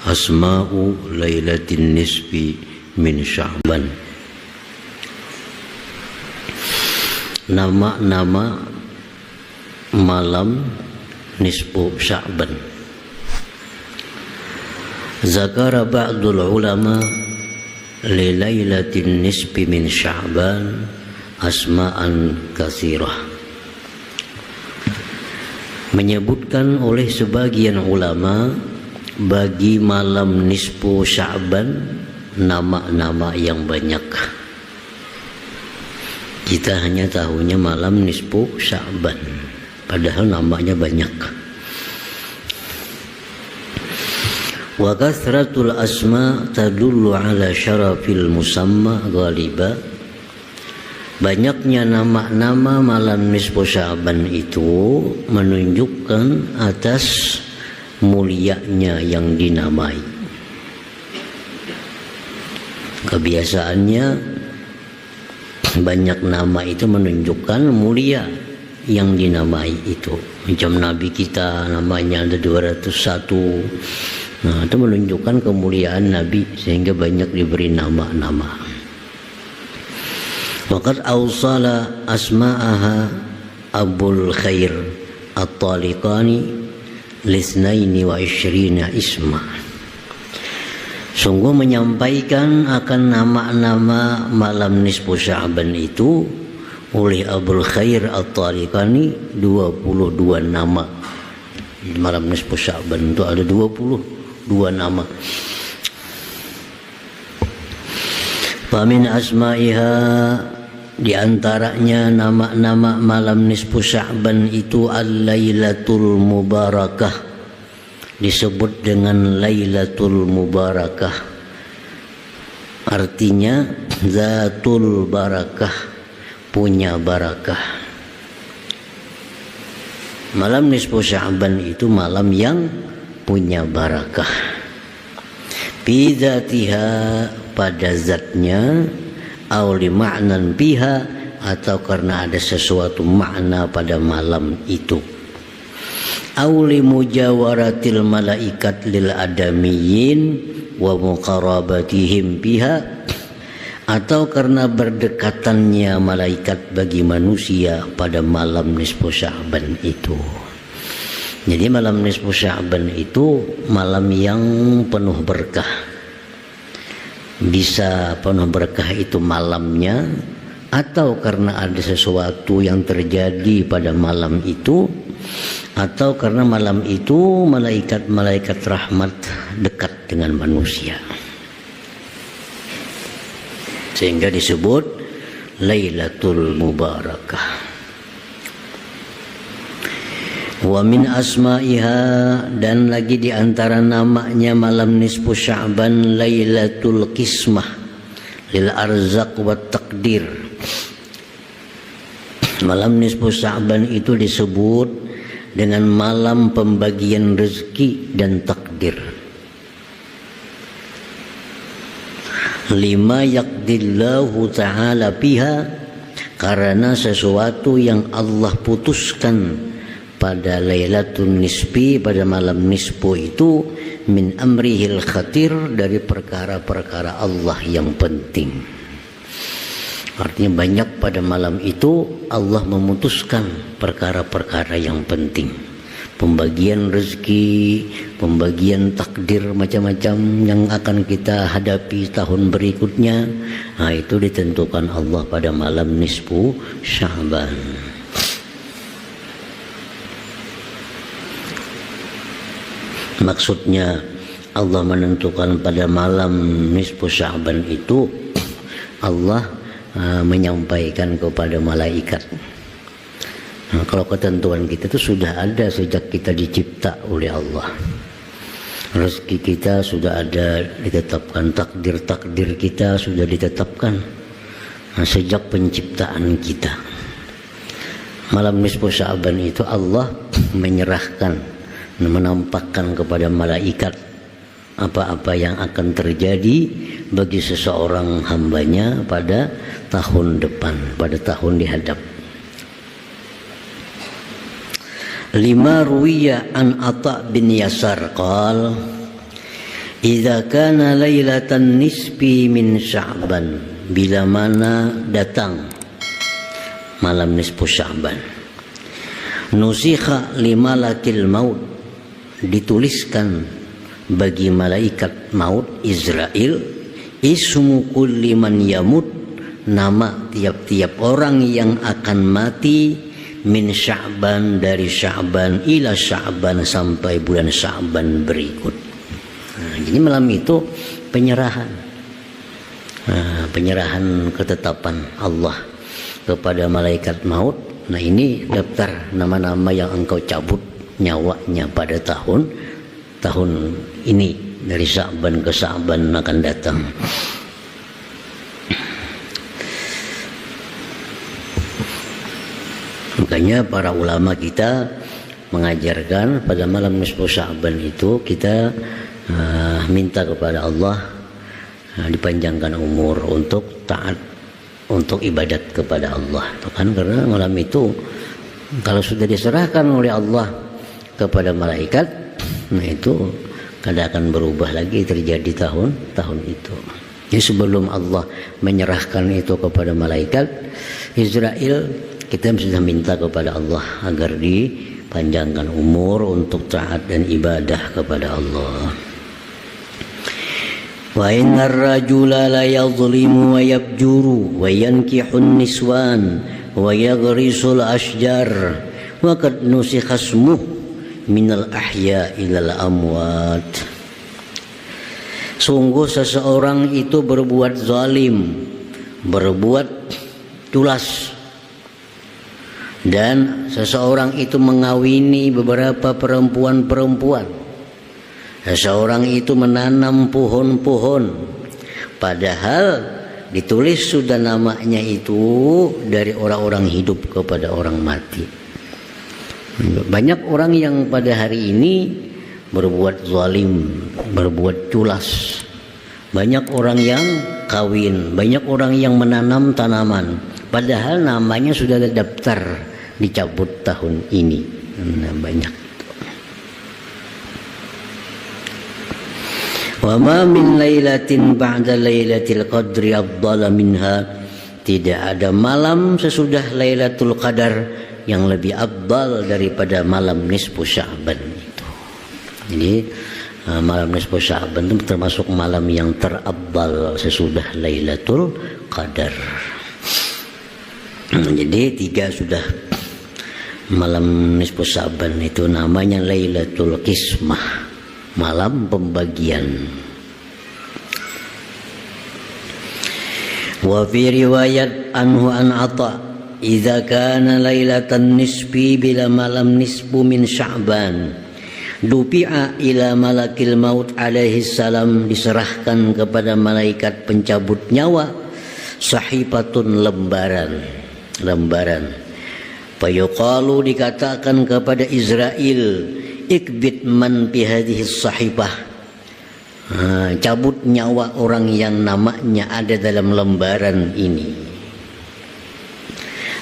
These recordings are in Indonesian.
Asma'u Lailatin Nisfi min Sya'ban. Nama-nama malam nisfu Sya'ban. Zakara ba'dul ulama li Lailatin Nisfi min Sya'ban asma'an katsirah. Menyebutkan oleh sebagian ulama bagi malam nisfu Sya'ban nama-nama yang banyak. Kita hanya tahunya malam nisfu Sya'ban, padahal namanya banyak. Wa kathratul asma tadullu ala syarafil musamma ghaliba. Banyaknya nama-nama malam nisfu Sya'ban itu menunjukkan atas mulianya yang dinamai. Kebiasaannya banyak nama itu menunjukkan mulia yang dinamai itu. Macam Nabi kita namanya ada 201. Nah, itu menunjukkan kemuliaan Nabi sehingga banyak diberi nama-nama. Waqad awsala asma'aha Abul Khair At-Taliqani lisnaini wa isyrina isma. Sungguh menyampaikan akan nama-nama malam nisfu Sya'ban itu oleh Abul Khair At-Taliqani 22 nama. Malam nisfu Sya'ban itu ada 22 nama. Famin asma'iha, di antaranya nama-nama malam nisfu Sya'ban itu Al-Lailatul Mubarakah, disebut dengan Lailatul Mubarakah, artinya Zatul Barakah, punya barakah. Malam nisfu Sya'ban itu malam yang punya barakah. Bi dzatiha, pada zatnya, aw li ma'nan biha, atau karena ada sesuatu makna pada malam itu, aw li mujawaratil malaikat lil adamiyyin wa muqarabatihim biha, atau karena berdekatannya malaikat bagi manusia pada malam nisfu Sya'ban itu. Jadi malam nisfu Sya'ban itu malam yang penuh berkah. Bisa penuh berkah itu malamnya, atau karena ada sesuatu yang terjadi pada malam itu, atau karena malam itu malaikat-malaikat rahmat dekat dengan manusia, sehingga disebut Lailatul Mubarakah. Wa min asma'iha, dan lagi di antara namanya malam nisfu Sya'ban Lailatul Qismah lil arzaq wat taqdir. Malam nisfu Sya'ban itu disebut dengan malam pembagian rezeki dan takdir. Lima yaqdillahu ta'ala biha, karena sesuatu yang Allah putuskan pada Lailatul Nisfi, pada malam nisfu itu, min amrihil khatir, dari perkara-perkara Allah yang penting. Artinya banyak pada malam itu Allah memutuskan perkara-perkara yang penting. Pembagian rezeki, pembagian takdir macam-macam yang akan kita hadapi tahun berikutnya. Nah, itu ditentukan Allah pada malam nisfu Sya'ban. Maksudnya Allah menentukan pada malam nisfu Sya'ban itu, Allah menyampaikan kepada malaikat. Nah, kalau ketentuan kita itu sudah ada sejak kita dicipta oleh Allah. Rezeki kita sudah ada ditetapkan, takdir-takdir kita sudah ditetapkan sejak penciptaan kita. Malam nisfu Sya'ban itu Allah menyerahkan, menampakkan kepada malaikat apa-apa yang akan terjadi bagi seseorang hambanya pada tahun depan, pada tahun dihadap. Lima ruwiya an Atha bin Yasar qal, Idza kana lailatan nisfi min Sya'ban, bila mana datang malam nisfu Sya'ban, nusikha limalakil maut, dituliskan bagi malaikat maut Israel, ismu kulli man yamut, nama tiap-tiap orang yang akan mati, min Sya'ban, dari Sya'ban ila Sya'ban, sampai bulan Sya'ban berikut. Jadi malam itu penyerahan, penyerahan ketetapan Allah kepada malaikat maut. Nah, ini daftar nama-nama yang engkau cabut nyawanya pada tahun ini, dari Sya'ban ke Sya'ban akan datang. Makanya para ulama kita mengajarkan pada malam nisfu Sya'ban itu kita minta kepada Allah dipanjangkan umur untuk taat, untuk ibadat kepada Allah. Kan karena malam itu kalau sudah diserahkan oleh Allah kepada malaikat, nah itu kada akan berubah lagi terjadi tahun itu. Jadi sebelum Allah menyerahkan itu kepada malaikat Israel, kita sudah minta kepada Allah agar dipanjangkan umur untuk taat dan ibadah kepada Allah. Wa innar rajula la yadhlimu wa yabjuru wa yankihun niswan wa yaghrisul ashjar wa qad nusikha ismuhu minal ahya ilal amwat. Sungguh seseorang itu berbuat zalim, berbuat culas, dan seseorang itu mengawini beberapa perempuan-perempuan. Seseorang itu menanam pohon-pohon, padahal ditulis sudah namanya itu dari orang-orang hidup kepada orang mati. Banyak orang yang pada hari ini berbuat zalim, berbuat culas. Banyak orang yang kawin, banyak orang yang menanam tanaman, padahal namanya sudah ada daftar dicabut tahun ini. Nah, banyak. Wa ma min lailatin ba'da lailatul qadri afdala minha, tidak ada malam sesudah Lailatul Qadar yang lebih afdal daripada malam nisfu Sya'ban itu. Jadi malam nisfu Sya'ban itu termasuk malam yang terafdal sesudah Lailatul Qadar. Jadi 3 sudah malam nisfu Sya'ban itu namanya Lailatul Qismah, malam pembagian. Wa fi riwayat anhu an Atha, idza kana lailatan nisfi, bila malam nisfu min Sya'ban, dupi'a ila malakil maut alaihi salam, diserahkan kepada malaikat pencabut nyawa, sahifatun, lembaran. Fayuqalu, dikatakan kepada Israel, ikbit man fi hadhihi sahifah, cabut nyawa orang yang namanya ada dalam lembaran ini.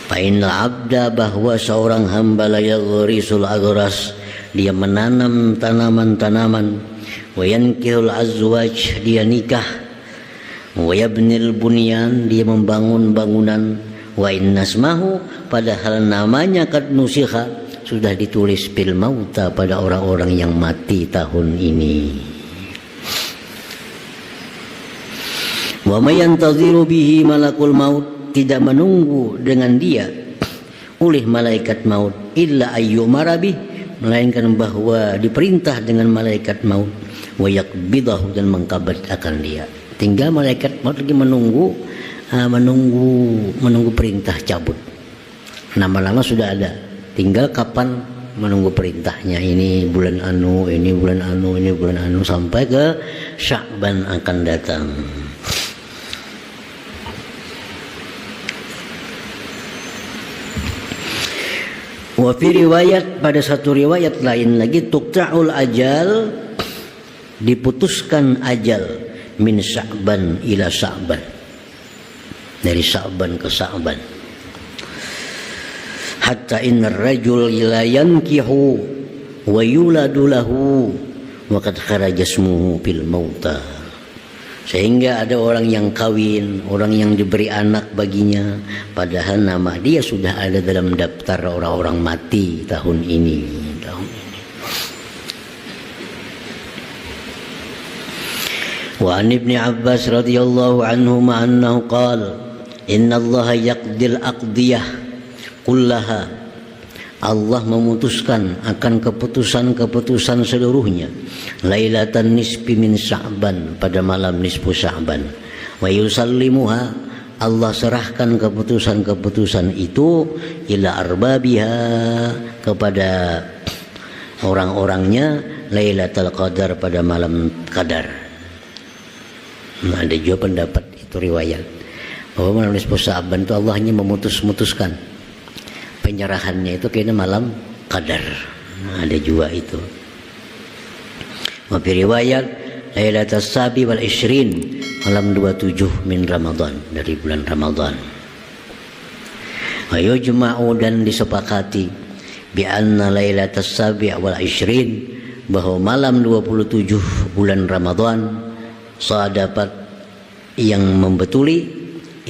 Fa innal abda, bahwa seorang hamba la yaghrisul agras, dia menanam tanaman-tanaman, wa yankihul azwaj, dia nikah, wa yabnil bunyan, dia membangun bangunan, wa innasmahu, padahal namanya qad nusikha, sudah ditulis fil mauta, pada orang-orang yang mati tahun ini. Wa may yantaziru bihi malakul maut, tidak menunggu dengan dia oleh malaikat maut, illa ayyumara bih, melainkan bahwa diperintah dengan malaikat maut, wa yaqbidahu, dan mengkabat akan dia. Tinggal malaikat maut lagi menunggu perintah cabut. Nama-nama sudah ada, tinggal kapan menunggu perintahnya. Ini bulan anu, ini bulan anu, ini bulan anu, sampai ke Sya'ban akan datang. Wa fi riwayat, pada satu riwayat lain lagi, tuqta'ul ajal, diputuskan ajal, min Sya'ban ila Sya'ban, dari Sya'ban ke Sya'ban. Hatta innar rajul la yankihu wa yuladu lahu wa qad kharaja ismuhu fil mauta. Sehingga ada orang yang kawin, orang yang diberi anak baginya, padahal nama dia sudah ada dalam daftar orang-orang mati tahun ini. Wa an Ibnu Abbas radhiyallahu anhuma annahu qala inna Allah yaqdil aqdiyah kullaha. Allah memutuskan akan keputusan-keputusan seluruhnya lailatan nisfi min Sya'ban, pada malam nisfu Sya'ban, wa yusallimuha, Allah serahkan keputusan-keputusan itu ila arbabiha, kepada orang-orangnya, lailatul qadar, pada malam qadar. Nah, ada juga pendapat itu riwayat bahwa malam nisfu Sya'ban itu Allah hanya memutuskan penyerahannya itu kayaknya malam qadar. Nah, ada juga itu. Wa fi riwayat lailatul sabi wal ishrin, malam 27 min Ramadan, dari bulan Ramadan. Wa yujma'u, dan disepakati, bi anna lailatul sabi wal ishrin, bahwa malam 27 bulan Ramadan sadapat, yang membetuli,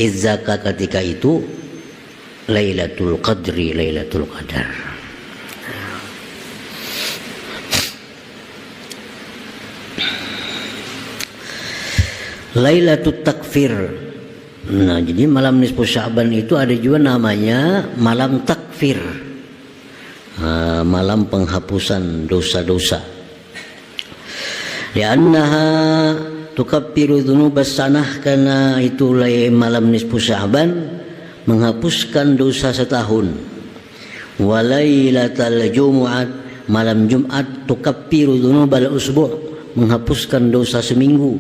izzaka, ketika itu Lailatul Qadri, Lailatul Qadar. Lailatul Takfir. Nah, jadi malam nisfu Sya'ban itu ada juga namanya malam takfir, malam penghapusan dosa-dosa. Li'annaha tukaffiru dzunubas sanah, karena itu malam nisfu Sya'ban menghapuskan dosa setahun. Walailatul Jumu'at, malam Jumat, tukaffiru dzunubal usbu', menghapuskan dosa seminggu.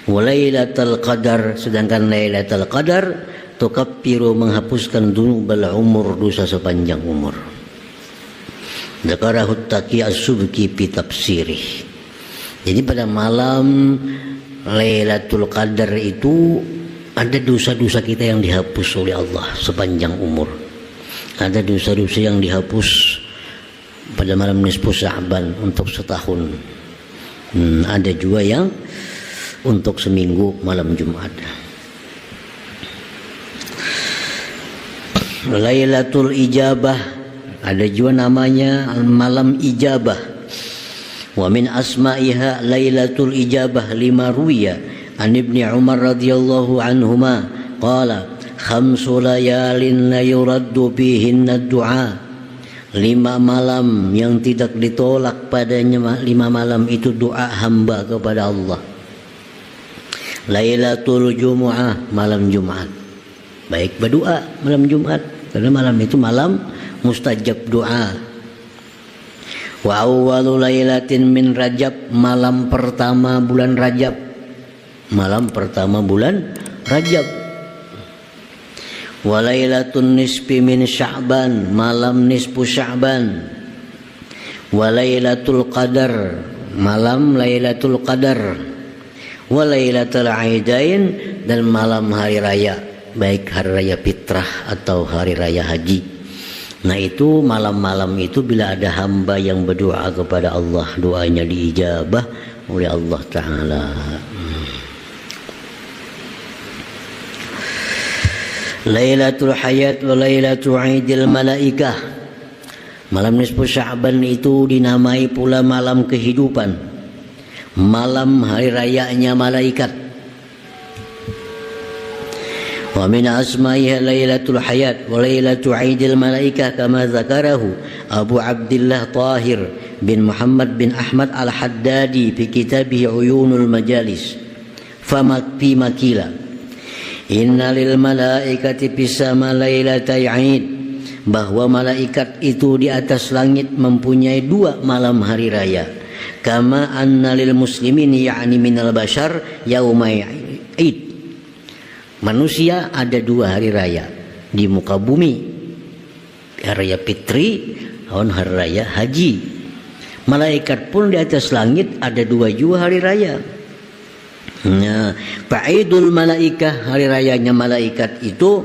Walailatul Qadar, sedangkan Lailatul Qadar tukaffiru, menghapuskan dzunubal umur, dosa sepanjang umur. Dzakarahu Taqi As-Subki fi tafsirih. Jadi pada malam Lailatul Qadar itu ada dosa-dosa kita yang dihapus oleh Allah sepanjang umur. Ada dosa-dosa yang dihapus pada malam nisfu Sya'ban untuk setahun. Ada juga yang untuk seminggu malam Jumat. Lailatul Ijabah, ada juga namanya malam ijabah. Wa min asma'iha Lailatul Ijabah lima ruwiya an Ibni Umar radhiyallahu anhuma qala khamsu layalin la yuraddu fihinna du'a, 5 malam yang tidak ditolak padanya, 5 malam itu doa hamba kepada Allah. Lailatul Jumu'ah, malam Jumat, baik berdoa malam Jumat karena malam itu malam mustajab doa. Wa awwalu lailatin min Rajab, malam pertama bulan Rajab, malam pertama bulan Rajab. Wa lailatun nisfi min Sya'ban, malam nisfu Sya'ban. Wa lailatul Qadar, malam Lailatul Qadar. Wa lailatul Aidain, dan malam hari raya, baik hari raya fitrah atau hari raya haji. Nah, itu malam-malam itu bila ada hamba yang berdoa kepada Allah, doanya diijabah oleh Allah Ta'ala. Lailatul Hayat wa Lailatul Aidil Malaikah, malam nisfu Sya'ban itu dinamai pula malam kehidupan, malam hari rayanya malaikat. Wa min asma'iha Lailatul Hayat wa Lailatul Aidil Malaikah kama zakarahu Abu Abdullah Tahir bin Muhammad bin Ahmad Al-Haddadi fi kitabih Uyunul Majalis. Fi makila inna lil malaikati bisama lailatai Aid, bahwa malaikat itu di atas langit mempunyai 2 malam hari raya. Kama anna lil muslimin, yakni minal bashar, yaumai Aid, manusia ada 2 hari raya di muka bumi, hari raya fitri dan hari raya haji. Malaikat pun di atas langit ada 2 juga hari raya. Nah, Fa'idul Malaikah, hari rayanya malaikat itu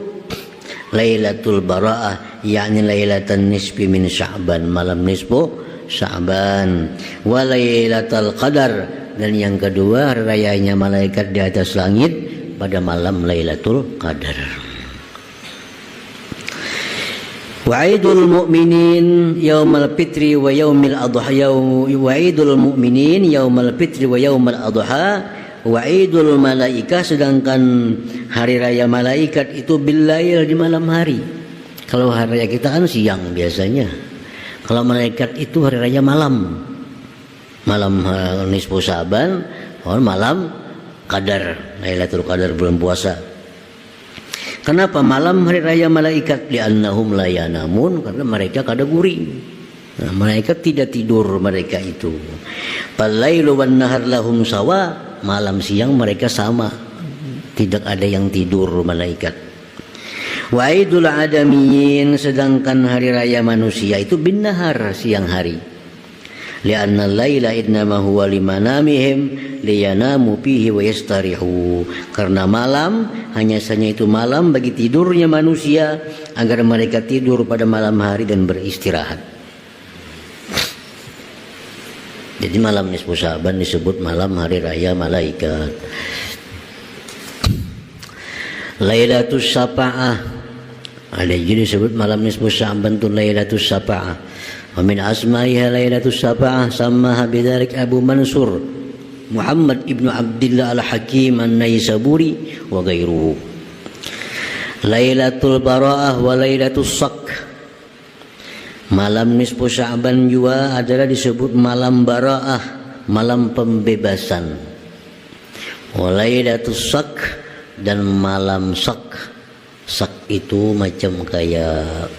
Lailatul Bara'ah, yakni Lailatan Nisfi min Sya'ban, malam nisfu Sya'ban. Wa Lailatul Qadar, dan yang kedua hari rayanya malaikat di atas langit pada malam Lailatul Qadar. Wa'idul mu'minin yaumal fitri wa yaumil adha. Wa'idul mu'minin yaumal fitri wa yaumil adha. Wa'idul malaikah, sedangkan hari raya malaikat itu billail, di malam hari. Kalau hari raya kita kan siang biasanya. Kalau malaikat itu hari raya malam. Malam nisfu Sya'ban, malam Qadar, Lailatul Qadar, bulan puasa. Kenapa malam hari raya malaikat? Li'annahum la yanamun, karena mereka kada guring. Nah, malaikat tidak tidur mereka itu. Fal-lailu wan nahar lahum sawa, malam siang mereka sama. Tidak ada yang tidur malaikat. Wa'idul adamiyin, sedangkan hari raya manusia itu bin nahar, siang hari. Li'anna al-laila innama huwa limanamihim liyanamu fihi wa yastarihu, karena malam hanya saja itu malam bagi tidurnya manusia, agar mereka tidur pada malam hari dan beristirahat. Jadi malam nisfu Sya'ban disebut malam hari raya malaikat. Lailatul Syafa'ah, ada juga disebut malam nisfu Sya'ban itu Lailatul Syafa'ah. Wa min asma'iha Lailatul Syafa'ah, samaha bidzalik Abu Mansur Muhammad ibnu Abdillah al-Hakim an-Naisaburi wa ghairuhu. Lailatul Bara'ah wa Lailatul Sak, malam nisfu Sya'ban juga adalah disebut malam Bara'ah, malam pembebasan. Wa Lailatul Sak, dan malam Sak. Sak itu macam kayak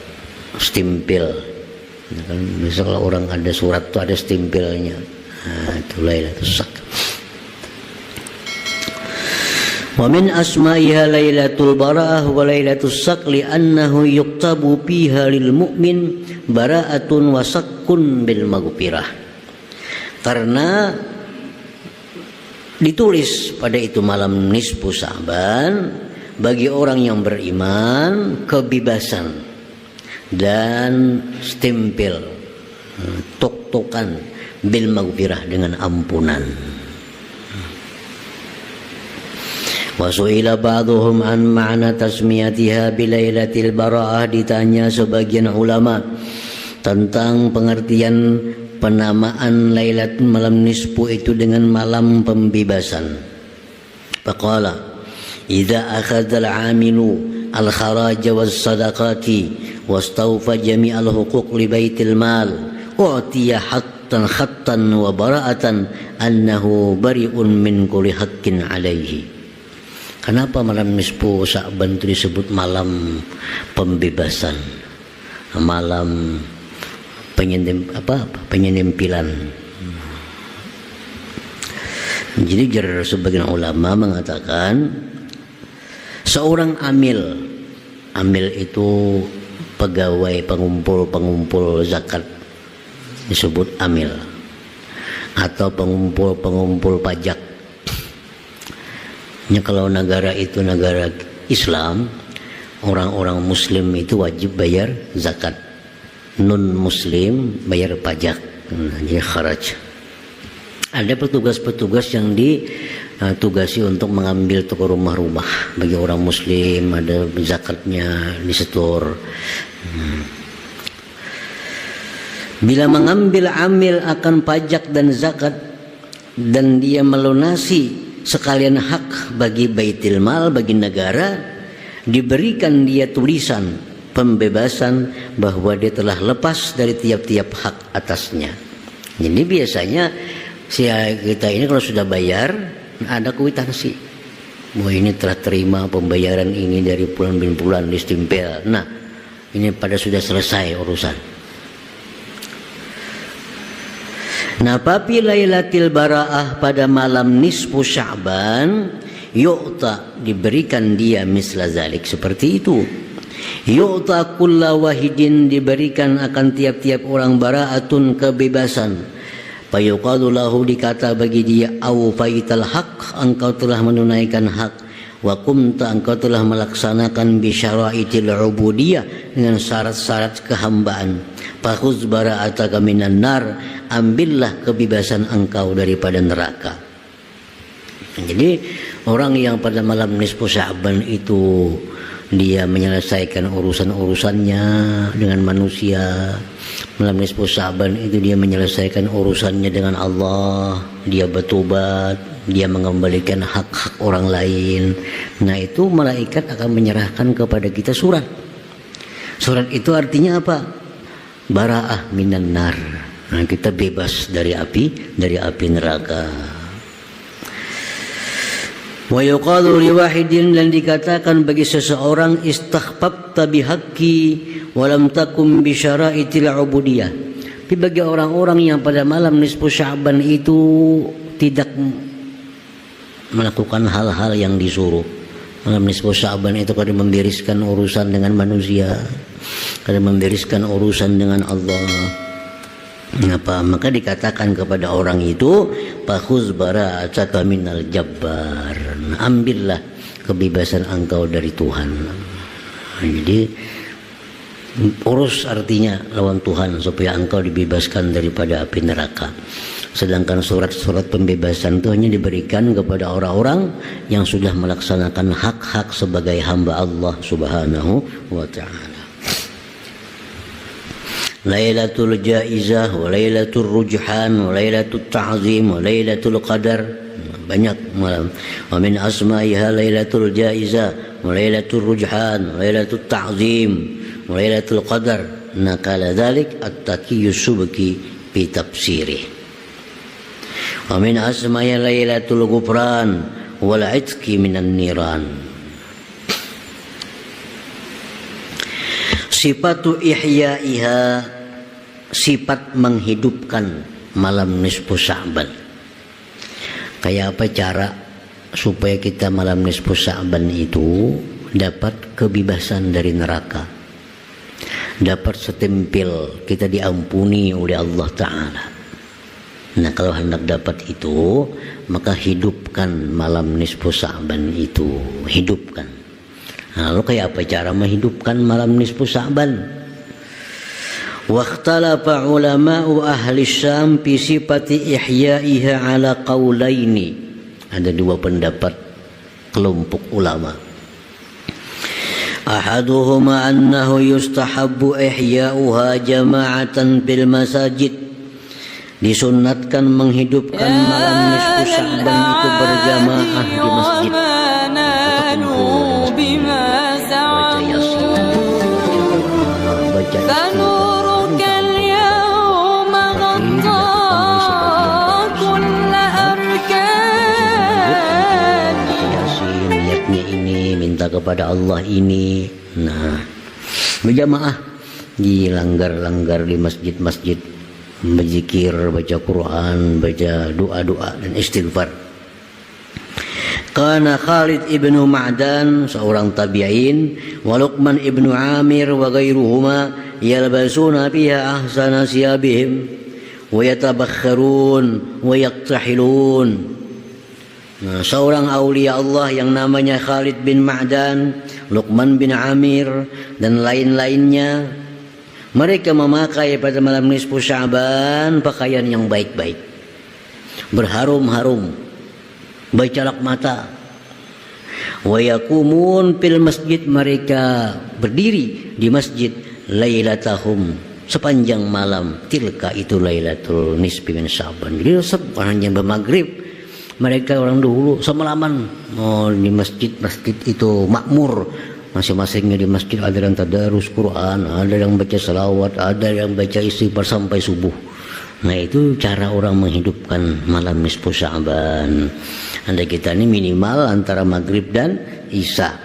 stempel. Kan misalnya orang ada surat itu ada stempelnya. Nah, itu Lailatul Sak. Wa min asma'iha Lailatul Bara'ah wa Lailatul Sak li'annahu yuktabu fiha lil mu'min bara'atun wa sakkun bil maghfirah. Karena ditulis pada itu malam nisfu Sya'ban bagi orang yang beriman kebebasan dan stempel, tok-tokan bil maghfirah, dengan ampunan. Wa su'ila ba'dhum an ma'na tasmiyatiha bilailatil bara'ah, ditanya sebagian ulama tentang pengertian penamaan Lailat malam nisfu itu dengan malam pembebasan. Faqala idza akhadha al-'amilu al-kharaja was-sadaqati wastawfa jami'al huquq li baitil mal u'tiya khattan wa bara'atan annahu bari'un min kulli haqqin alaihi. Kenapa malam nisfu Sya'ban itu disebut malam pembebasan, malam penyempilan? Jadi sebagian ulama mengatakan seorang amil itu pegawai pengumpul zakat disebut amil, atau pengumpul pajak. Ya, kalau negara itu negara Islam, orang-orang Muslim itu wajib bayar zakat, non Muslim bayar pajak, jadi kharaj. Ada petugas-petugas yang ditugasi untuk mengambil toko rumah-rumah bagi orang Muslim, ada zakatnya disetor. Bila mengambil amil akan pajak dan zakat dan dia melunasi sekalian hak bagi baitil mal, bagi negara, diberikan dia tulisan pembebasan bahwa dia telah lepas dari tiap-tiap hak atasnya. Jadi biasanya kita ini kalau sudah bayar ada kwitansi bahwa ini telah terima pembayaran ini dari bulan bin bulan, di stempel. Nah, ini pada sudah selesai urusan. Nah, papi Lailatul Bara'ah pada malam nisfu Sya'ban yu'ta, diberikan dia misla zalik, seperti itu. Yu'ta kulla wahidin, diberikan akan tiap-tiap orang bara'atun, kebebasan. Fayuqalu lahu, dikata bagi dia, au faital haq, engkau telah menunaikan hak. wa kumta engkau telah melaksanakan bi syaraitil ubudiyah dengan syarat-syarat kehambaan. Fakhuz bara'ataka minan nar, ambillah kebebasan engkau daripada neraka. Jadi orang yang pada malam nisfu Sya'ban itu dia menyelesaikan urusan-urusannya dengan manusia. Malam nisfu Sya'ban itu dia menyelesaikan urusannya dengan Allah, dia bertobat, dia mengembalikan hak-hak orang lain. Nah itu malaikat akan menyerahkan kepada kita surat. Surat itu artinya apa? Bara'ah minan nar. Nah, kita bebas dari api neraka. Wa yuqalu liwahidin, dan dikatakan bagi seseorang istakhfafta bihaqqi wa lam takum bi syaraitil ubudiyah. Tapi bagi orang-orang yang pada malam nisfu Sya'ban itu tidak melakukan hal-hal yang disuruh. Malam nisfu Sya'ban itu kada membereskan urusan dengan manusia, kada membereskan urusan dengan Allah. Maka dikatakan kepada orang itu, fakhuz bara'ataka minal jabbar, ambillah kebebasan engkau dari Tuhan. Jadi urus artinya lawan Tuhan supaya engkau dibebaskan daripada api neraka. Sedangkan surat-surat pembebasan itu hanya diberikan kepada orang-orang yang sudah melaksanakan hak-hak sebagai hamba Allah Subhanahu wa ta'ala. Lailatul Jaizah wa Lailatul Rujhan wa Lailatul Ta'zim wa Lailatul Qadar, banyak malam. Wa min asma'iha Lailatul Jaizah wa Lailatul Rujhan wa Lailatul Ta'zim wa Lailatul Qadar. Nakala dzalik at-Taqiyyu Subki fi tafsirih. Wa min asma'iha Lailatul Ghufran wal 'Itqi minan niran. Sifatu ihya'iha, sifat menghidupkan malam nisfu Sya'ban. Kayak apa cara supaya kita malam nisfu Sya'ban itu dapat kebebasan dari neraka, dapat setempel kita diampuni oleh Allah Ta'ala. Nah kalau hendak dapat itu, maka hidupkan malam nisfu Sya'ban itu, hidupkan. Nah, lalu kayak apa cara menghidupkan malam nisfu Sya'ban? Wakhtalafa ulama'u ahli Syam fi sifati ihya'iha ala qaulaini. Ada dua pendapat kelompok ulama. Ahaduhuma annahu yustahabbu ihya'uha jama'atan bil masajid. Disunnatkan menghidupkan malam nisfu Sya'ban itu berjamaah di masjid. Baca Yasin, baca istighfar. Minta kepada Allah ini. Nah, berjamaah di langgar-langgar di masjid-masjid, berzikir, baca Quran, baca doa-doa dan istighfar. Kana Khalid ibnu Ma'dan, seorang tabi'in, wa Luqman ibnu Amir wa ghairuhuma yalbasuna fiha ahsana siyabihim wa yatabakharun wa yaktahilun. Nah, seorang aulia Allah yang namanya Khalid bin Ma'dan, Luqman bin Amir dan lain-lainnya, mereka memakai pada malam nisfu Sya'ban pakaian yang baik-baik, berharum-harum, bercalak mata. Wa yaqumun fil masjid, mereka berdiri di masjid lailatahum, sepanjang malam. Tilka itu lailatul nisfi min Sya'ban. Jadi sepanjang bermaghrib mereka orang dulu semalaman di masjid itu makmur, masing-masingnya di masjid ada yang tadarus Quran, ada yang baca salawat, ada yang baca istighfar sampai subuh. Nah itu cara orang menghidupkan malam nisfu Sya'ban. Anda kita ini minimal antara maghrib dan isya,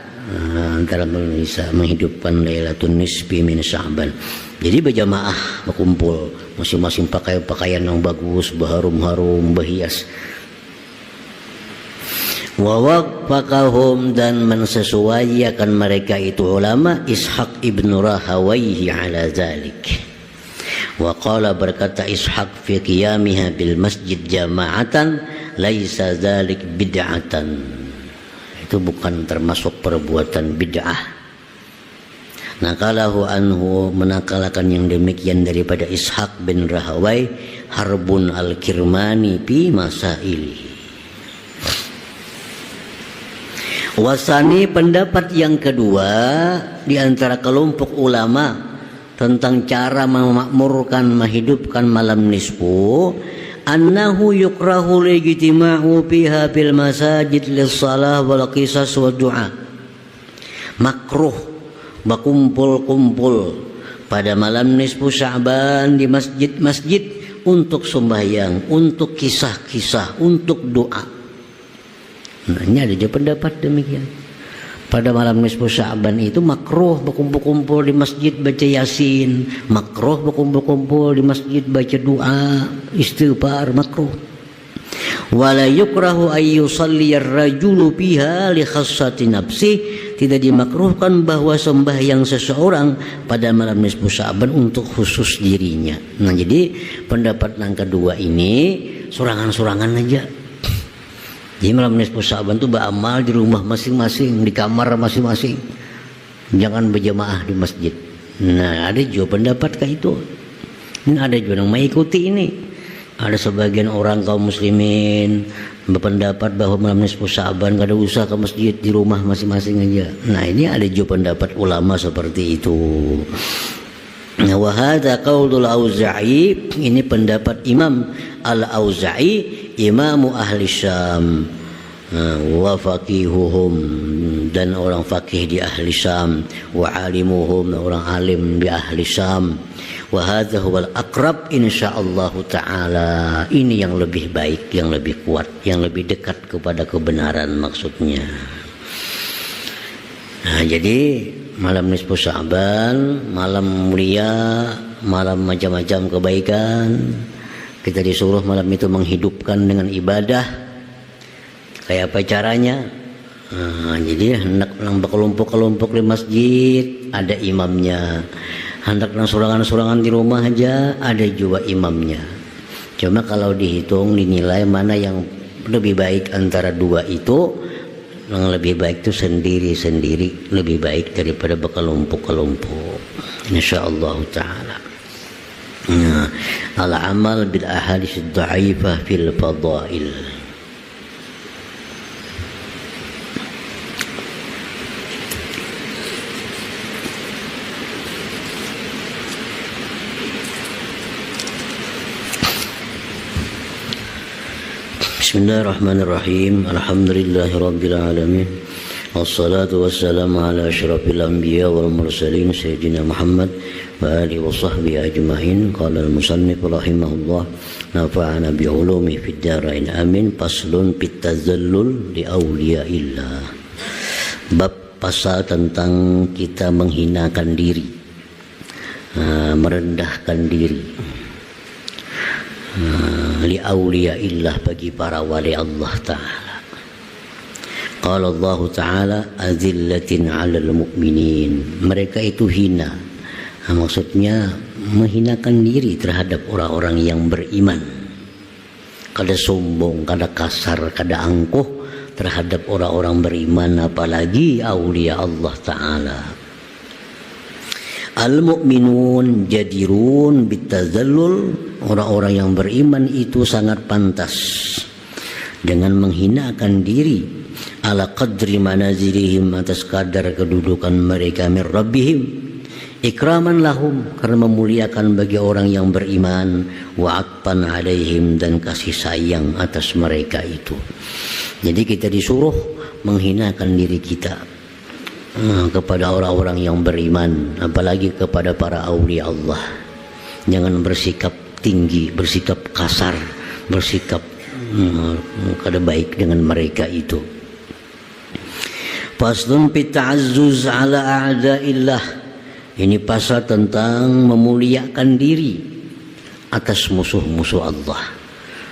antara isya menghidupkan lailatul nisfi min Sya'ban. Jadi berjamaah, berkumpul, masing-masing pakai pakaian yang bagus, berharum-harum, berhias. Wa waqfaqahum, dan mensesuaikan mereka itu ulama Ishaq ibnu Rahawayhi ala zalik. Wa qala, berkata Ishaq fi qiyamiha bil masjid jama'atan laisa zalik bid'atan. itu bukan termasuk perbuatan bid'ah. Nakalahu anhu, menakalakan yang demikian daripada Ishaq bin Rahawai, Harbun al-Kirmani fi masaili. Wasani, pendapat yang kedua di antara kelompok ulama tentang cara memakmurkan, menghidupkan malam nisfu, annahu yukrahu lijtima'u fiha fil masajid lis-shalah wal qisas wa du'a. Makruh berkumpul-kumpul pada malam nisfu Sya'ban di masjid-masjid untuk sembahyang, untuk kisah-kisah, untuk doa. Nah, ini ada dia pendapat demikian. Pada malam nisfu Sya'ban itu makruh berkumpul-kumpul di masjid baca Yasin, makruh berkumpul-kumpul di masjid baca doa, istighfar, makruh. Wala yukrahu ay yusalli ar-rajulu fiha li khassati nafsi, tidak dimakruhkan bahwa sembahyang seseorang pada malam nisfu Sya'ban untuk khusus dirinya. Nah, jadi pendapat yang kedua ini sorangan-sorangan aja. Jadi malam nisfu Sya'ban itu beramal di rumah masing-masing, di kamar masing-masing. Jangan berjamaah di masjid. Nah, ada juga pendapat kayak itu. Ini ada juga yang mengikuti ini. Ada sebagian orang kaum muslimin berpendapat bahwa malam nisfu Sya'ban kada usah ke masjid, di rumah masing-masing aja. Nah, ini ada juga pendapat ulama seperti itu. Wa hadza qaulul Auza'i, ini pendapat Imam Al-Auza'i, imamu ahli Syam wa faqihuhum, dan orang fakih di ahli Syam, wa alimuhum, orang alim di ahli Syam. Wa hadza huwal aqrab insyaallah taala. Ini yang lebih baik, yang lebih kuat, yang lebih dekat kepada kebenaran maksudnya. Nah, jadi malam nisfu Sya'ban, malam mulia, malam macam-macam kebaikan. Kita disuruh malam itu menghidupkan dengan ibadah. Kayak apa caranya? Nah, jadi hendak berkelompok-kelompok di masjid, ada imamnya. Hendak sorangan-sorangan di rumah aja, ada juga imamnya. Cuma kalau dihitung, dinilai mana yang lebih baik antara dua itu, yang lebih baik itu sendiri-sendiri, lebih baik daripada berkelompok-kelompok. Insyaallah ta'ala. Nah, al-amal bil ahadits ad-dha'ifah fil fadail. Bismillahirrahmanirrahim. Alhamdulillahirabbil alamin. Wassalatu wassalamu ala asyrafil anbiya wal mursalin sayyidina Muhammad wa alihi wa sahbihi ajma'in. Qala al-musannif rahimahullah, nafa'ana bi ulumi fid dharain amin. Faslun fit tazallul li awliyaillah. Bab pasal tentang kita menghinakan diri, merendahkan diri, li awliyaillah, bagi para wali Allah Ta'ala. Qala Allah Ta'ala azillatin 'alal mu'minin. Mereka itu hina. Maksudnya menghinakan diri terhadap orang-orang yang beriman. Kada sombong, kada kasar, kada angkuh terhadap orang-orang beriman, apalagi aulia Allah Ta'ala. Al-mu'minun jadirun bitazallul. Orang-orang yang beriman itu sangat pantas dengan menghinakan diri, ala qadri manazilihim, atas kadar kedudukan mereka, min rabbihim, ikraman lahum, karena memuliakan bagi orang yang beriman, wa atfan alaihim, dan kasih sayang atas mereka itu. Jadi kita disuruh menghinakan diri kita kepada orang-orang yang beriman, apalagi kepada para aulia Allah. Jangan bersikap tinggi, bersikap kasar, bersikap kada baik dengan mereka itu. Faslun fit ta'azzuz ala a'da'illah. Ini pasal tentang memuliakan diri atas musuh-musuh Allah.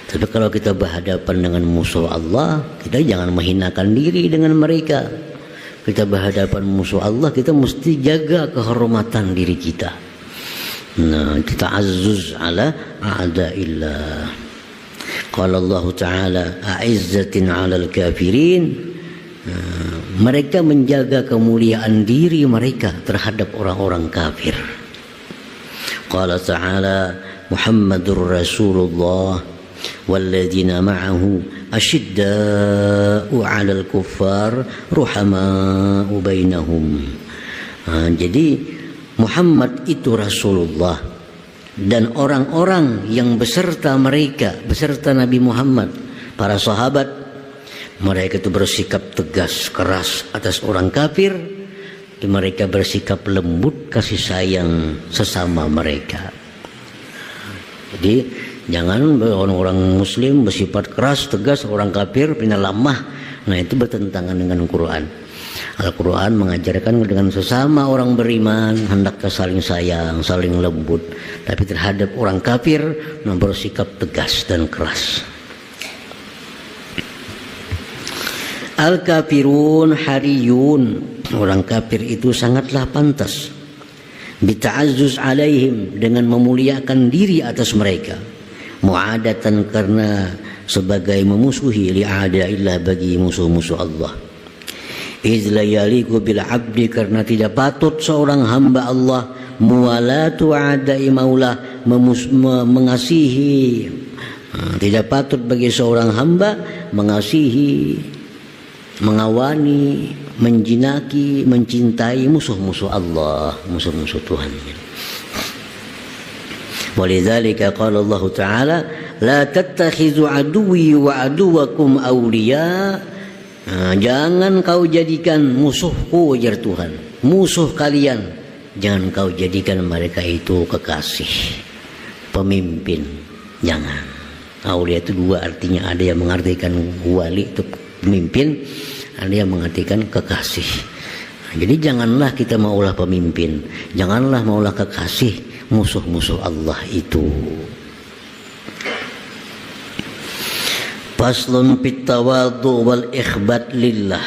Tapi kalau kita berhadapan dengan musuh Allah, kita jangan menghinakan diri dengan mereka. Kita berhadapan musuh Allah, kita mesti jaga kehormatan diri kita. Nah, ta'azzuz ala a'da'illah. Qala Allah Ta'ala a'izzatin 'alal kafirin. mereka menjaga kemuliaan diri mereka terhadap orang-orang kafir. Qala ta'ala Muhammadur Rasulullah walladzina ma'ahu asyidda'u 'alal kuffar ruhama'u bainahum. Jadi Muhammad itu Rasulullah dan orang-orang yang beserta mereka, beserta Nabi Muhammad, para sahabat, mereka itu bersikap tegas, keras atas orang kafir. Mereka bersikap lembut, kasih sayang sesama mereka. Jadi jangan orang-orang muslim bersifat keras, tegas, orang kafir pindah lemah. Nah, itu bertentangan dengan Al-Quran. Al-Quran mengajarkan dengan sesama orang beriman hendaknya saling sayang, saling lembut. Tapi terhadap orang kafir bersikap tegas dan keras. Al-kafirun hariyun, orang kafir itu sangatlah pantas bita'azzuz alaihim, dengan memuliakan diri atas mereka, mu'adatan karena sebagai memusuhi li'adaillah, bagi musuh-musuh Allah. Iz la yaliqu bil 'abdi, karena tidak patut seorang hamba Allah muwalatu a'da'i maulah, mengasihi, tidak patut bagi seorang hamba mengasihi, mengawani, menjinaki, mencintai musuh-musuh Allah, musuh-musuh Tuhan. Walidzalika qala Allah Ta'ala la tattakhidhu aduwwi wa aduwakum awliya. Jangan kau jadikan musuhku, ujar Tuhan, musuh kalian, jangan kau jadikan mereka itu kekasih, pemimpin. Jangan. Aulia itu dua artinya, ada yang mengartikan wali itu pemimpin, ada yang mengartikan kekasih. Jadi janganlah kita maulah pemimpin, janganlah maulah kekasih musuh-musuh Allah itu. Faslun fit tawadhu wal ikhbat lillah.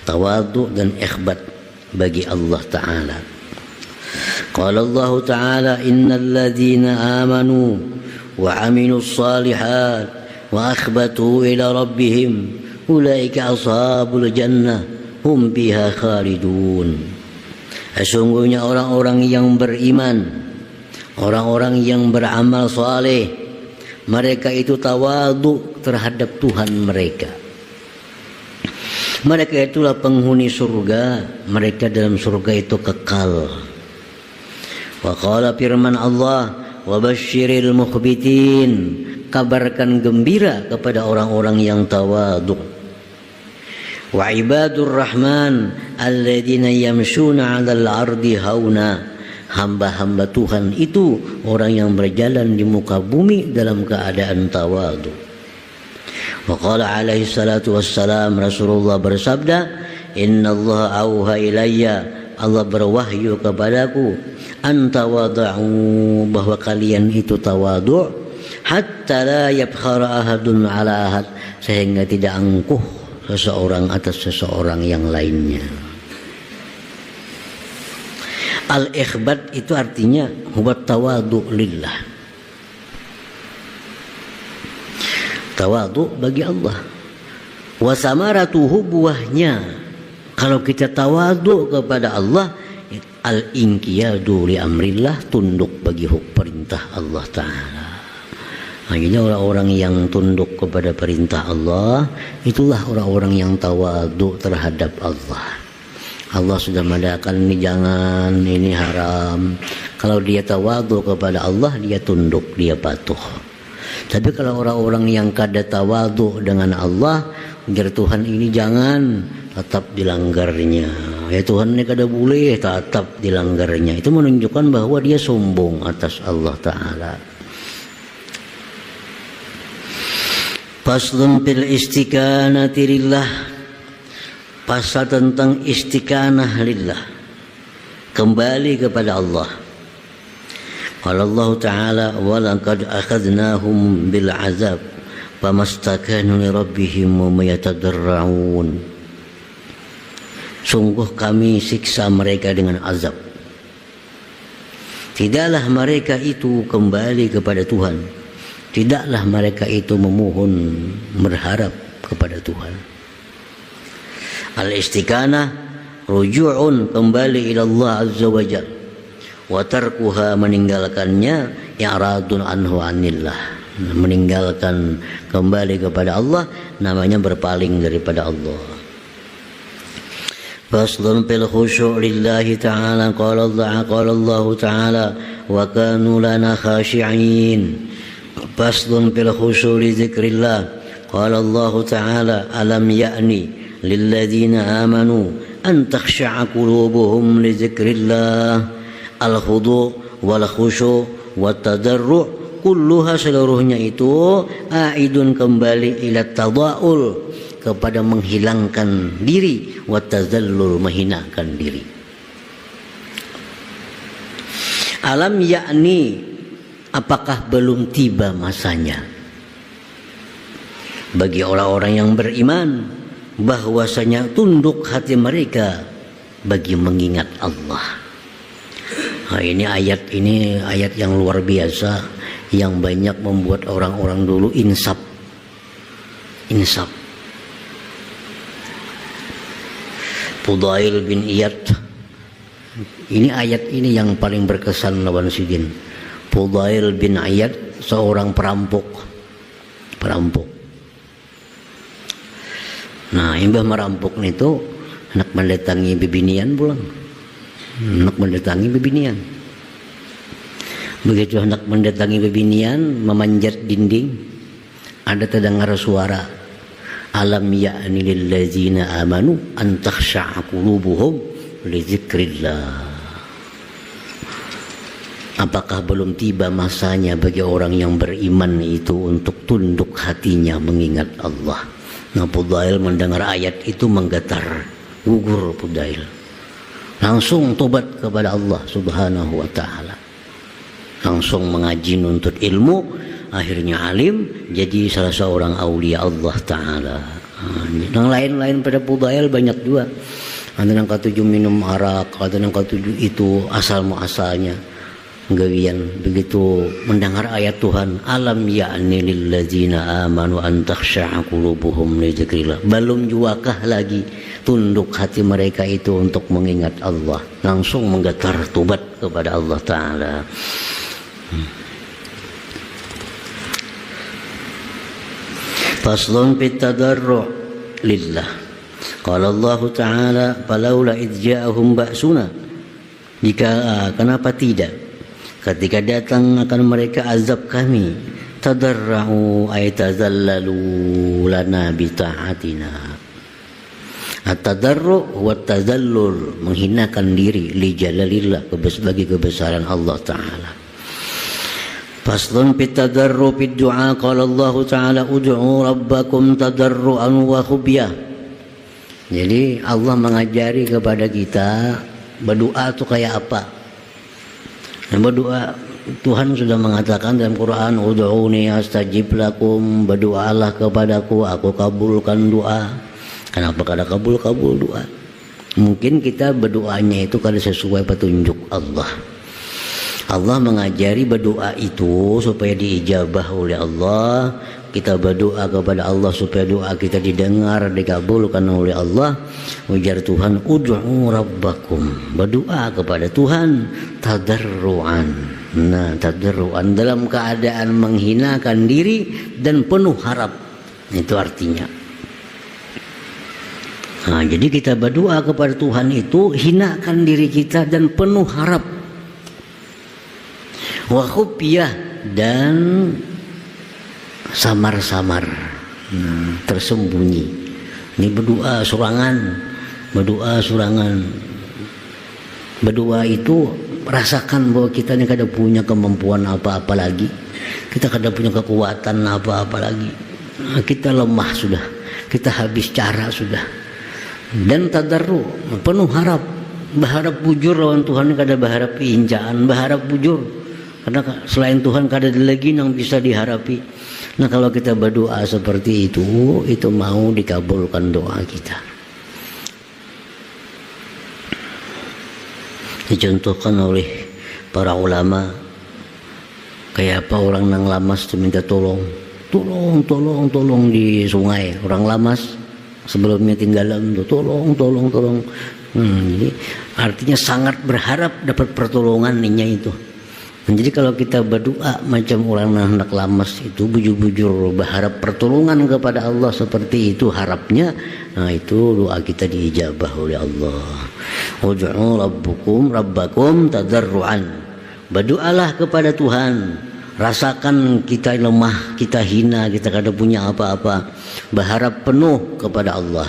Tawadhu dan ikhbat bagi Allah Ta'ala. Qala Allah Ta'ala innal ladzina amanu wa 'amilus shalihat wa akhbatu ila rabbihim ulaika ashabul jannah hum biha khalidun. Sesungguhnya orang-orang yang beriman, orang-orang yang beramal saleh, mereka itu tawadhu terhadap Tuhan mereka. Mereka itulah penghuni surga, mereka dalam surga itu kekal. Wa qala firman Allah, wa basyiril mukhbitin, kabarkan gembira kepada orang-orang yang tawadhu. Wa ibadur rahman alladzina yamshuna 'alal ardi hauna, hamba-hamba Tuhan itu orang yang berjalan di muka bumi dalam keadaan tawadhu. Wa qala alaihi salatu wassalam, Rasulullah bersabda, innallaha auha ilayya, Allah berwahyu kepadaku, antawadhu, bahwa kalian itu tawadhu, hatta la yabkhara ahadun ala ahad, sehingga tidak angkuh seseorang atas seseorang yang lainnya. Al-ikhbat itu artinya huwa tawadhu lillah, tawadhu bagi Allah. Wa samaratuhu, buahnya kalau kita tawadhu kepada Allah, al-inqiyadu li amrillah, tunduk bagi perintah Allah Ta'ala. Akhirnya orang-orang yang tunduk kepada perintah Allah, itulah orang-orang yang tawadhu terhadap Allah. Allah sudah mengatakan ini jangan, ini haram. Kalau dia tawadhu kepada Allah, dia tunduk, dia patuh. Tapi kalau orang-orang yang kada tawadhu dengan Allah, ujar Tuhan ini jangan, tetap dilanggarnya. Ya Tuhan ini kada boleh, tetap dilanggarnya. Itu menunjukkan bahwa dia sombong atas Allah Ta'ala. Faslun fil istiqanati lillah, pasal tentang istiqanah lillah, kembali kepada Allah. Qala Allah Ta'ala wa laqad akhadnahum bil azab famastakanu li rabbihim wa yatadarra'un. Sungguh kami siksa mereka dengan azab, tidaklah mereka itu kembali kepada Tuhan, tidaklah mereka itu memohon, berharap kepada Tuhan. Al-istiqanah ruju'un, kembali ila Allah azza wa jalla, wa tarkuha, meninggalkannya i'radun anhu anillah, meninggalkan kembali kepada Allah namanya berpaling daripada Allah. Faslun fil khusyu' lillahi ta'ala, qala Allah ta'ala wa kanu lana khashi'in. Faslun fil khusyu' li dzikrillah, qala Allah ta'ala alam ya'ni lilladzina amanu an takhsha'a qulubuhum li dzikrillah. Al-khudu' wal khusyu' wat tadarru' kulluha, seluruhnya itu aidun, kembali ila tada'ul, kepada menghilangkan diri, wa tazallul, menghinakan diri. Alam yakni, apakah belum tiba masanya bagi orang-orang yang beriman bahwasanya tunduk hati mereka bagi mengingat Allah. Nah, ini ayat yang luar biasa, yang banyak membuat orang-orang dulu insaf. Fudail bin Iyad, ini ayat ini yang paling berkesan lawan sidin. Fudail bin Iyad seorang perampok. Nah, imbah merampok itu hendak mendatangi bibinian pulang. Begitu hendak mendatangi bibinian, memanjat dinding, ada terdengar suara, alam ya'ni lilladzina amanu an takhsha'a qulubuhum li dzikrillah. Apakah belum tiba masanya bagi orang yang beriman itu untuk tunduk hatinya mengingat Allah? Nah, Fudail mendengar ayat itu menggetar, gugur Fudail, langsung tobat kepada Allah subhanahu wa ta'ala, langsung mengaji nuntut ilmu, akhirnya alim, jadi salah seorang aulia Allah ta'ala. Yang lain-lain pada Fudail banyak juga, ada yang ketujuh minum arak, ada yang ketujuh itu asal muasalnya gawian. Begitu mendengar ayat Tuhan, alam ya'ni lilladzina amanu an takhsha'a qulubuhum li dzikrillah, belum juakah lagi tunduk hati mereka itu untuk mengingat Allah, langsung menggetar tobat kepada Allah ta'ala. Faslun fit tadarru' lillah, qala Allah ta'ala falaula idz ja'ahum ba'suna, kenapa tidak ketika datang akan mereka azab kami, tadarra'u ay tazallalu lana bi ta'atina. At-tadarru' wa tazallul, menghinakan diri li jalalillah, bagi kebesaran Allah ta'ala. Faslun fit tadarru' fid du'a, qala Allah ta'ala ud'u rabbakum tadarru'an wa khufyah. Jadi Allah mengajari kepada kita berdoa itu kayak apa. Berdoa, Tuhan sudah mengatakan dalam Quran, ud'uni astajib lakum, berdoalah kepadaku, aku kabulkan doa. Kenapa kada kabul doa? Mungkin kita berdoanya itu kada sesuai petunjuk Allah. Allah mengajari berdoa itu supaya diijabah oleh Allah. Kita berdoa kepada Allah supaya doa kita didengar, dikabulkan oleh Allah. Ujar Tuhan, ud'u rabbakum, berdoa kepada Tuhan tadarruan. Nah, tadarruan dalam keadaan menghinakan diri dan penuh harap. Itu artinya. Nah, jadi kita berdoa kepada Tuhan itu hinakan diri kita dan penuh harap. Wa khufyah, dan samar-samar, tersembunyi. Ini berdoa surangan. Berdoa itu rasakan bahwa kita ini kada punya kemampuan apa-apa lagi, kita kada punya kekuatan apa-apa lagi, kita lemah sudah, kita habis cara sudah. Dan tadarru, penuh harap, berharap bujur lawan Tuhan, kada berharap injaan, berharap bujur, karena selain Tuhan kada ada lagi yang bisa diharapi. Nah, kalau kita berdoa seperti itu mau dikabulkan doa kita. Dicontohkan oleh para ulama, kayak apa orang nang lamas minta tolong di sungai. Orang lamas sebelumnya tinggalan tuh tolong. Jadi artinya sangat berharap dapat pertolongannya itu. Jadi kalau kita berdoa macam orang hendak lamas itu bujur-bujur berharap pertolongan kepada Allah seperti itu harapnya, nah itu doa kita diijabah oleh Allah. Ud'u rabbakum tadarruan. Berdoalah kepada Tuhan. Rasakan kita lemah, kita hina, kita kada punya apa-apa. Berharap penuh kepada Allah.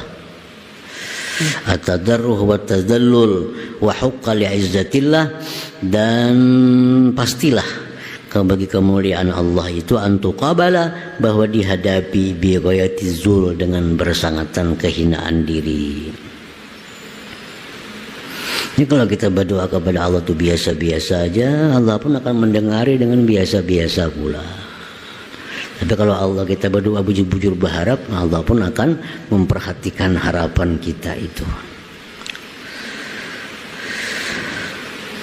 At-tadarruh wa tadallul wa hukka li'izzatillah, dan pastilah bagi kemuliaan Allah itu antuqabala, bahwa dihadapi bi ghayatizul, dengan bersangatan kehinaan diri. Ini kalau kita berdoa kepada Allah itu biasa-biasa aja, Allah pun akan mendengari dengan biasa-biasa pula. Tapi kalau Allah kita berdoa bujur-bujur berharap, Allah pun akan memperhatikan harapan kita itu.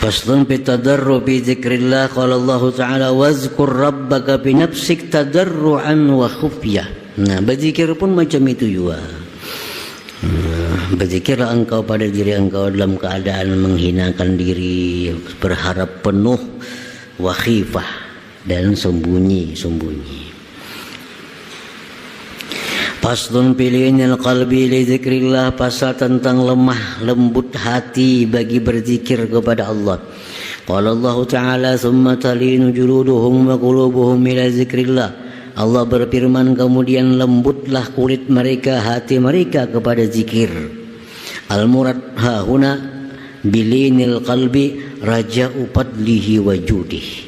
Faslun fi tadarru bi dzikrillah, qala Allah Ta'ala wazkur rabbaka bi nafsik tadarruan wa khufyah. Nah, berzikir pun macam itu juga. Berzikirlah engkau pada diri engkau dalam keadaan menghinakan diri, berharap penuh, wa khifah, dan sembunyi-sembunyi. Faslun pilinil qalbi li dzikrillah, pasal tentang lemah lembut hati bagi berzikir kepada Allah. Qala Allah Ta'ala thumma talinu juluduhum wa qulubuhum ila dzikrillah. Allah berfirman, kemudian lembutlah kulit mereka, hati mereka kepada zikir. Al-murad hahuna bilinil qalbi raja'u fadlihi wa judihi,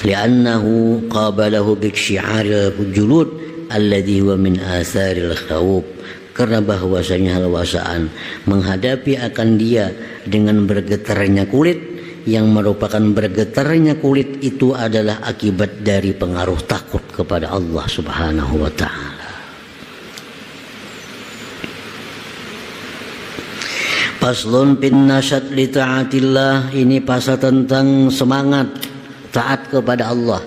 li'annahu qabalahu biksyi'aril julud alladhi huwa min atharil khawub. Karena bahwasanya halwasaan menghadapi akan dia dengan bergetarnya kulit, yang merupakan bergetarnya kulit itu adalah akibat dari pengaruh takut kepada Allah Subhanahu wa Ta'ala. Faslun bin nasyad li ta'atillah, ini pasal tentang semangat taat kepada Allah.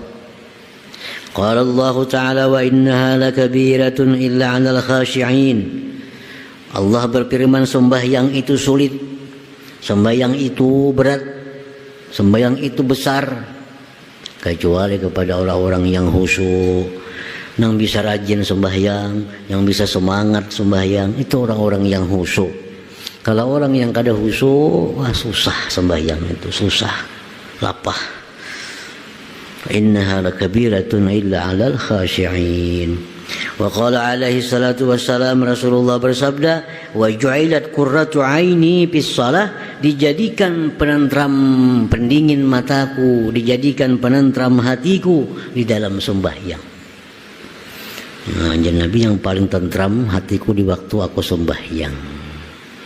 Qala Allah Ta'ala wa innaha lakabiratun illa 'alal khashi'in. Allah berfirman, sembahyang itu sulit, sembahyang itu berat, sembahyang itu besar, kecuali kepada orang-orang yang khusyuk, yang bisa rajin sembahyang, yang bisa semangat sembahyang, itu orang-orang yang khusyuk. Kalau orang yang kada khusyuk, wah susah sembahyang itu, susah, lapah. Innaha lakabiratun illa 'alal khashi'in. Wa qala alaihi salatu wassalam, Rasulullah bersabda, wa ju'ilat qurratu aini bis shalah, dijadikan penentram pendingin mataku, dijadikan penentram hatiku di dalam sembahyang. Nah, Nabi yang paling tentram hatiku di waktu aku sembahyang.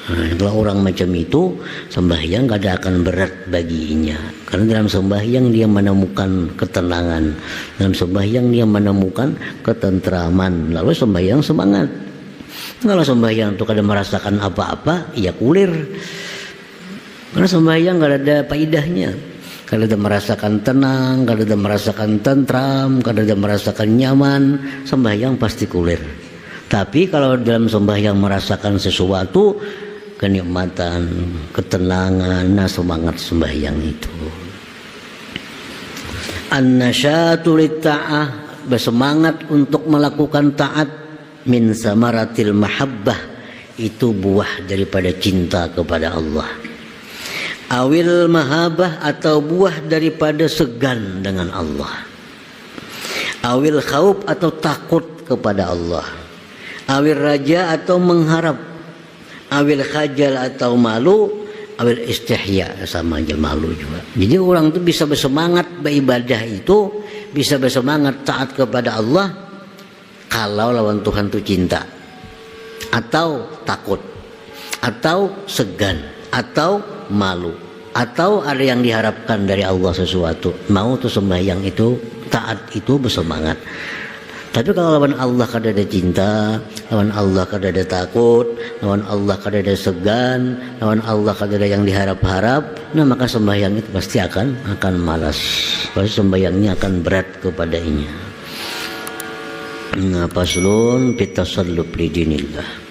Nah, kalau orang macam itu, sembahyang kada akan berat baginya, karena dalam sembahyang dia menemukan ketenangan, dalam sembahyang dia menemukan ketentraman, lalu sembahyang semangat. Kalau sembahyang itu kada merasakan apa-apa, ya kulir, karena sembahyang kada ada faedahnya, kada ada merasakan tenang, kada ada merasakan tentram, kada ada merasakan nyaman, sembahyang pasti kulir. Tapi kalau dalam sembahyang merasakan sesuatu, kenikmatan, ketenangan, nah semangat sembahyang itu. An-nasyatu lit-ta'ah, bersemangat untuk melakukan taat, min samaratil mahabbah, itu buah daripada cinta kepada Allah. Awil mahabah, atau buah daripada segan dengan Allah. Awil khauf, atau takut kepada Allah. Awil raja, atau mengharap. Awil khajal, atau malu. Awil istihya, sama aja malu juga. Jadi orang itu bisa bersemangat beribadah itu, bisa bersemangat taat kepada Allah kalau lawan Tuhan itu cinta, atau takut, atau segan, atau malu, atau ada yang diharapkan dari Allah sesuatu. Mau tuh sembahyang itu, taat itu bersemangat. Tapi kalau lawan Allah kada ada cinta, lawan Allah kada ada takut, lawan Allah kada ada segan, lawan Allah kada ada yang diharap-harap, nah maka sembahyang itu pasti akan malas. Pasti sembahyangnya akan berat kepadanya. Faslun fi tasallub li dinillah.